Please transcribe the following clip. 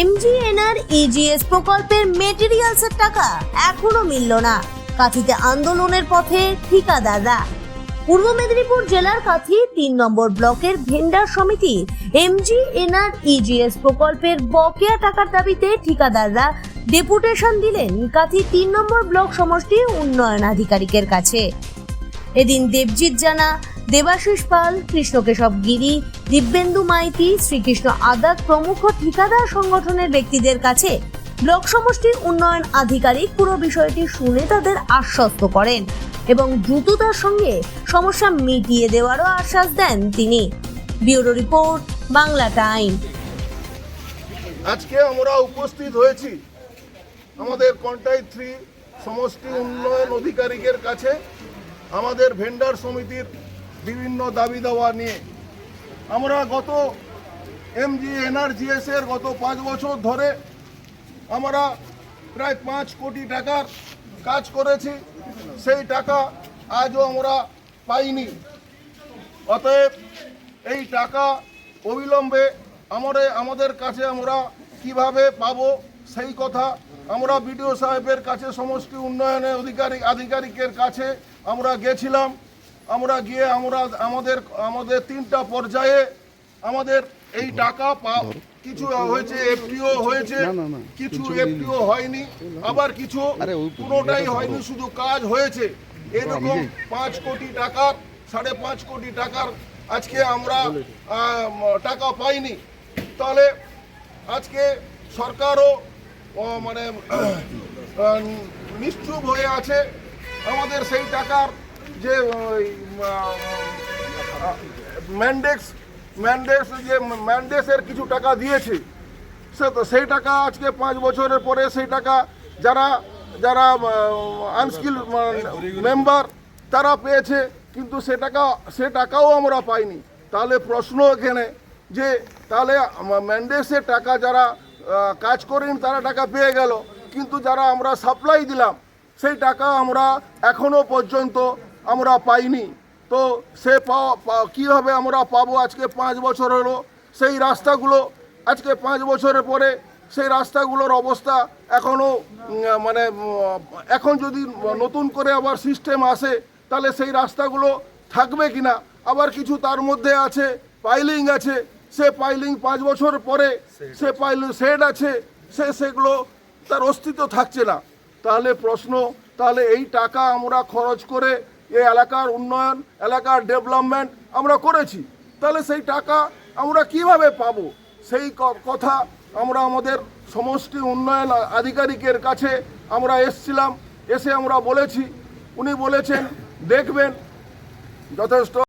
MGNREGS প্রকল্পের মেটেরিয়ালসের টাকা এখনো মিলল না। কাঁথিতে আন্দোলনের পথে ঠিকাদাররা। পূর্ব মেদিনীপুর জেলার কাঁথি ৩ নম্বর ব্লকের ভেন্ডার সমিতি MGNREGS প্রকল্পের বকেয়া টাকার দাবিতে ঠিকাদাররা ডেপুটেশন দিলেন কাঁথি ৩ নম্বর ব্লক সমষ্টি উন্নয়ন আধিকারিকের কাছে। এদিন দেবজিৎ জানা, দেবাশিস পাল, কৃষ্ণকেশব গিরি, দিব্যেন্দু মাইতি, শ্রীকৃষ্ণ আদাত প্রমুখ ঠিকাদার সংগঠনের ব্যক্তিদের কাছে ব্লক সমষ্টির উন্নয়ন আধিকারিক পুরো বিষয়টি শুনে তাদের আশ্বস্ত করেন এবং দ্রুততার সঙ্গে সমস্যা মিটিয়ে দেওয়ারও আশ্বাস দেন তিনি। Bureau report, Bangla time. আজকে আমরা উপস্থিত হয়েছি আমাদের কন্টাই 3 সমষ্টি উন্নয়ন আধিকারিকের কাছে আমাদের ভেন্ডার সমিতির বিভিন্ন দাবি দাওয়া নিয়ে। আমরা গত MGNREGS এর গত 5 বছর ধরে আমরা প্রায় 5 কোটি টাকার কাজ করেছি, সেই টাকা আজও আমরা পাইনি। অতএব এই টাকা অবিলম্বে আমাদের কাছে আমরা কিভাবে পাবো সেই কথা আমরা বিডিও সাহেবের কাছে, সমষ্টি উন্নয়নের আধিকারিকের কাছে আমরা গেছিলাম। আমরা গিয়ে আমাদের 3টা পর্যায়ে আমাদের এই টাকা কিছু হয়েছে, এফটিও হয়েছে, কিছু এফটিও হয়নি, আবার কিছু পুরোটাই হয়নি, শুধু কাজ হয়েছে। এরকম 5 কোটি টাকার 5.5 কোটি টাকার আজকে আমরা টাকা পাইনি। তাহলে আজকে সরকারও মানে নিশ্চুপ হয়ে আছে। আমাদের সেই টাকার যে ম্যান্ডেসের কিছু টাকা দিয়েছে, সেই টাকা আজকে 5 বছরের পরে সেই টাকা যারা আনস্কিল মেম্বার তারা পেয়েছে, কিন্তু সে টাকাও আমরা পাইনি। তাহলে প্রশ্ন এখানে যে তাহলে ম্যান্ডেসের টাকা যারা কাজ করেন তারা টাকা পেয়ে গেল, কিন্তু যারা আমরা সাপ্লাই দিলাম সেই টাকা আমরা এখনো পর্যন্ত আমরা পাইনি। তো সে কীভাবে আমরা পাবো? আজকে 5 বছর হলো, সেই রাস্তাগুলো আজকে 5 বছরের পরে সেই রাস্তাগুলোর অবস্থা এখনও এখন যদি নতুন করে আবার সিস্টেম আসে তাহলে সেই রাস্তাগুলো থাকবে কিনা। আবার কিছু তার মধ্যে আছে পাইলিং আছে, সে পাইলিং 5 বছর পরে সে পাইলিং শেড আছে, সেগুলো তার অস্তিত্ব থাকছে না। তাহলে প্রশ্ন, তাহলে এই টাকা আমরা খরচ করে এই এলাকার উন্নয়ন, এলাকার ডেভেলপমেন্ট আমরা করেছি, তাহলে সেই টাকা আমরা কিভাবে পাবো? সেই কথা আমরা আমাদের সমষ্টি উন্নয়ন আধিকারিকের কাছে আমরা এসে আমরা বলেছি। উনি বলেছেন দেখবেন, যথেষ্ট